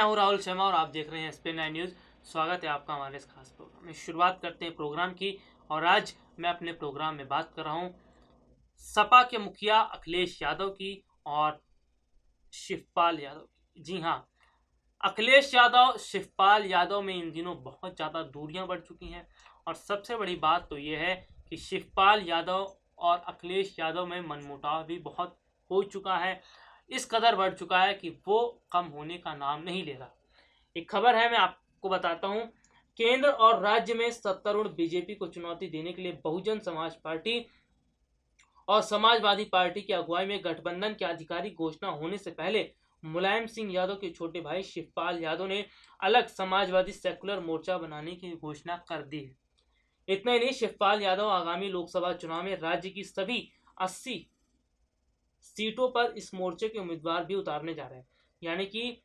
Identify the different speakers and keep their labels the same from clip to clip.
Speaker 1: हूं राहुल शर्मा और आप देख रहे हैं स्पेन 9 न्यूज़। स्वागत है आपका हमारे इस खास प्रोग्राम में। शुरुआत करते हैं प्रोग्राम की और आज मैं अपने प्रोग्राम में बात कर रहा हूं सपा के मुखिया अखिलेश यादव की और शिवपाल यादव की। जी हाँ, अखिलेश यादव शिवपाल यादव में इन दिनों बहुत ज़्यादा दूरियां बढ़ चुकी हैं और सबसे बड़ी बात तो ये है कि शिवपाल यादव और अखिलेश यादव में मनमुटाव भी बहुत हो चुका है। इस कदर बढ़ चुका है कि वो कम होने का नाम नहीं ले रहा। एक खबर है, मैं आपको बताता हूं। केंद्र और राज्य में सत्तारूढ़ बीजेपी को चुनौती देने के लिए बहुजन समाज पार्टी और समाजवादी पार्टी की अगुवाई में गठबंधन की आधिकारिक घोषणा होने से पहले मुलायम सिंह यादव के छोटे भाई शिवपाल यादव ने अलग समाजवादी सेकुलर मोर्चा बनाने की घोषणा कर दी है। इतना ही नहीं, शिवपाल यादव आगामी लोकसभा चुनाव में राज्य की सभी 80 सीटों पर इस मोर्चे के उम्मीदवार भी उतारने जा रहे हैं। यानी कि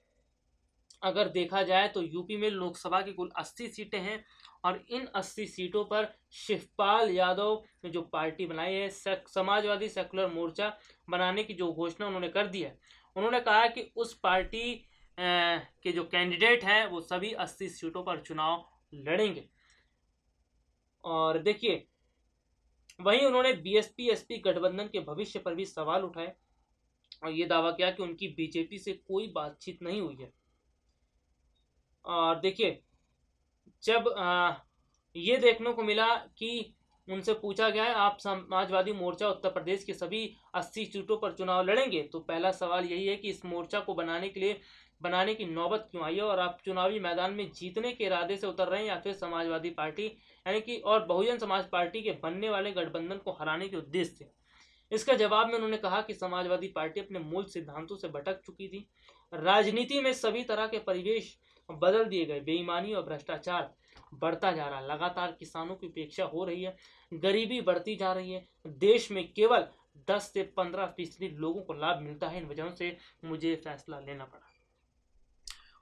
Speaker 1: अगर देखा जाए तो यूपी में लोकसभा की कुल 80 सीटें हैं और इन 80 सीटों पर शिवपाल यादव ने जो पार्टी बनाई है, समाजवादी सेकुलर मोर्चा बनाने की जो घोषणा उन्होंने कर दी है, उन्होंने कहा कि उस पार्टी के जो कैंडिडेट हैं वो सभी 80 सीटों पर चुनाव लड़ेंगे। और देखिए, वहीं उन्होंने बीएसपी एसपी गठबंधन के भविष्य पर भी सवाल उठाए और ये दावा किया कि उनकी बीजेपी से कोई बातचीत नहीं हुई है। और देखिए, जब ये देखने को मिला कि उनसे पूछा गया है आप समाजवादी मोर्चा उत्तर प्रदेश के सभी 80 सीटों पर चुनाव लड़ेंगे, तो पहला सवाल यही है कि इस मोर्चा को बनाने की नौबत क्यों आई है और आप चुनावी मैदान में जीतने के इरादे से उतर रहे हैं या फिर समाजवादी पार्टी यानी कि और बहुजन समाज पार्टी के बनने वाले गठबंधन को हराने के उद्देश्य से। इसका जवाब में उन्होंने कहा कि समाजवादी पार्टी अपने मूल सिद्धांतों से भटक चुकी थी। राजनीति में सभी तरह के परिवेश बदल दिए गए, बेईमानी और भ्रष्टाचार बढ़ता जा रहा है, लगातार किसानों की उपेक्षा हो रही है, गरीबी बढ़ती जा रही है, देश में केवल 10 से 15% लोगों को लाभ मिलता है। इन वजहों से मुझे फैसला लेना पड़ा।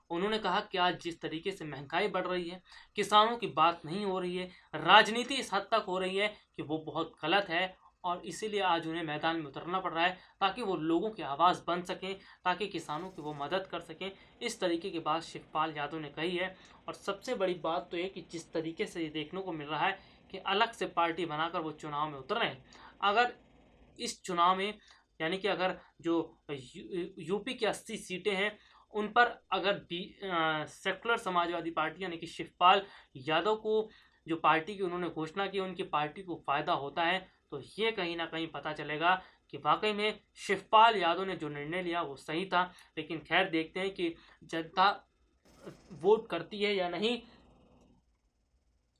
Speaker 1: उन्होंने कहा कि आज जिस तरीके से महंगाई बढ़ रही है, किसानों की बात नहीं हो रही है, राजनीति इस हद तक हो रही है कि वो बहुत गलत है और इसीलिए आज उन्हें मैदान में उतरना पड़ रहा है ताकि वो लोगों की आवाज़ बन सकें, ताकि किसानों की वो मदद कर सकें। इस तरीके की बात शिवपाल यादव ने कही है। और सबसे बड़ी बात तो ये कि जिस तरीके से ये देखने को मिल रहा है कि अलग से पार्टी बनाकर वो चुनाव में उतर रहे हैं, अगर इस चुनाव में यानी कि अगर जो यूपी की 80 सीटें हैं उन पर अगर सेकुलर समाजवादी पार्टी यानी कि शिवपाल यादव को जो पार्टी की उन्होंने घोषणा की उनकी पार्टी को फायदा होता है, तो ये कहीं ना कहीं पता चलेगा कि वाकई में शिवपाल यादव ने जो निर्णय लिया वो सही था। लेकिन खैर, देखते हैं कि जनता वोट करती है या नहीं।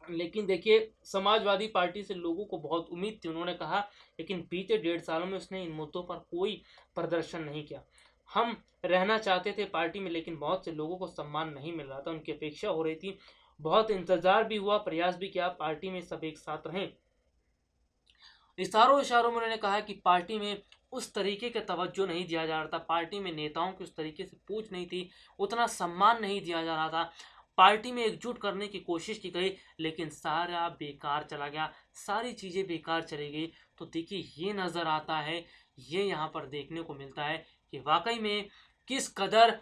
Speaker 1: लेकिन देखिए, समाजवादी पार्टी से लोगों को बहुत उम्मीद थी, उन्होंने कहा, लेकिन बीते 1.5 सालों में उसने इन मुद्दों पर कोई प्रदर्शन नहीं किया। हम रहना चाहते थे पार्टी में, लेकिन बहुत से लोगों को सम्मान नहीं मिल रहा था, उनकी अपेक्षा हो रही थी, बहुत इंतजार भी हुआ, प्रयास भी किया पार्टी में सब एक साथ रहें। इशारों इशारों में उन्होंने कहा कि पार्टी में उस तरीके का तवज्जो नहीं दिया जा रहा था, पार्टी में नेताओं की उस तरीके से पूछ नहीं थी, उतना सम्मान नहीं दिया जा रहा था, पार्टी में एकजुट करने की कोशिश की गई, लेकिन सारा बेकार चला गया, सारी चीज़ें बेकार चली गई। तो देखिए, ये नज़र आता है, ये यहाँ पर देखने को मिलता है कि वाकई में किस कदर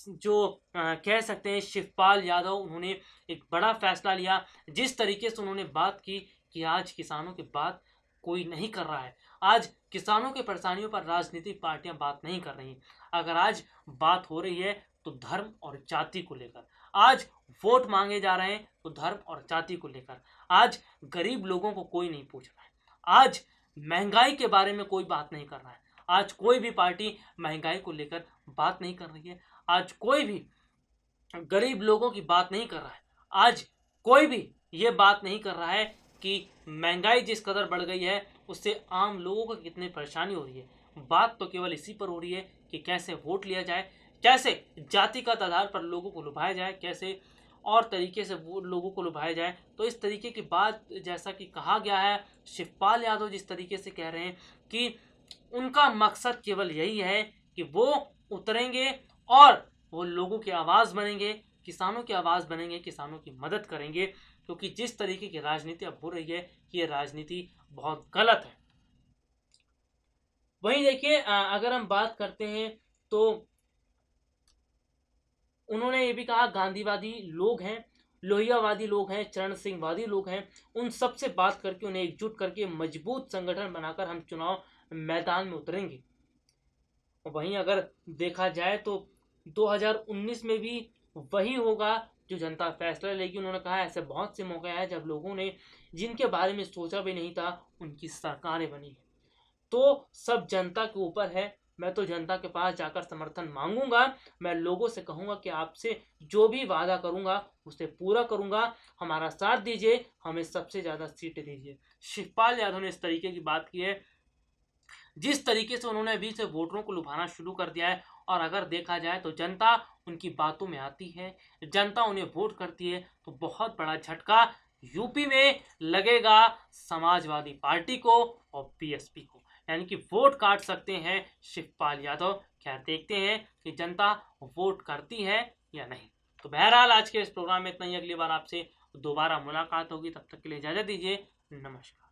Speaker 1: जो कह सकते हैं शिवपाल यादव, उन्होंने एक बड़ा फैसला लिया। जिस तरीके से उन्होंने बात की कि आज किसानों की बात कोई नहीं कर रहा है, आज किसानों की परेशानियों पर राजनीतिक पार्टियां बात नहीं कर रही। अगर आज बात हो रही है तो धर्म और जाति को लेकर, आज वोट मांगे जा रहे हैं तो धर्म और जाति को लेकर, आज गरीब लोगों को कोई नहीं पूछ रहा है, आज महंगाई के बारे में कोई बात नहीं कर रहा है, आज कोई भी पार्टी महंगाई को लेकर बात नहीं कर रही है, आज कोई भी गरीब लोगों की बात नहीं कर रहा है, आज कोई भी ये बात नहीं कर रहा है कि महंगाई जिस कदर बढ़ गई है उससे आम लोगों को कितनी परेशानी हो रही है। बात तो केवल इसी पर हो रही है कि कैसे वोट लिया जाए, कैसे जातिगत आधार पर लोगों को लुभाया जाए, कैसे और तरीके से वो लोगों को लुभाया जाए। तो इस तरीके की बात जैसा कि कहा गया है, शिवपाल यादव जिस तरीके से कह रहे हैं कि उनका मकसद केवल यही है कि वो उतरेंगे और वो लोगों की आवाज़ बनेंगे, किसानों की आवाज़ बनेंगे, किसानों की मदद करेंगे, क्योंकि जिस तरीके की राजनीति अब हो रही है ये राजनीति बहुत गलत है। वहीं देखिए, अगर हम बात करते हैं तो उन्होंने ये भी कहा गांधीवादी लोग हैं, लोहियावादी लोग हैं, चरण सिंहवादी लोग हैं, उन सब से बात करके उन्हें एकजुट करके मजबूत संगठन बनाकर हम चुनाव मैदान में उतरेंगे। वहीं अगर देखा जाए तो 2019 में भी वही होगा जो जनता फैसला लेगी। उन्होंने कहा ऐसे बहुत से मौके हैं जब लोगों ने जिनके बारे में सोचा भी नहीं था उनकी सरकारें बनी है। तो सब जनता के ऊपर है। मैं तो जनता के पास जाकर समर्थन मांगूंगा। मैं लोगों से कहूंगा कि आपसे जो भी वादा करूंगा उसे पूरा करूंगा। हमारा साथ दीजिए, हमें सबसे ज्यादा सीटें दीजिए। शिवपाल यादव ने इस तरीके की बात की है। जिस तरीके से उन्होंने अभी से वोटरों को लुभाना शुरू कर दिया है, और अगर देखा जाए तो जनता उनकी बातों में आती है, जनता उन्हें वोट करती है, तो बहुत बड़ा झटका यूपी में लगेगा समाजवादी पार्टी को और बीएसपी को, यानी कि वोट काट सकते हैं शिवपाल यादव। क्या देखते हैं कि जनता वोट करती है या नहीं। तो बहरहाल आज के इस प्रोग्राम में इतना ही। अगली बार आपसे दोबारा मुलाकात होगी, तब तक के लिए इजाजत दीजिए। नमस्कार।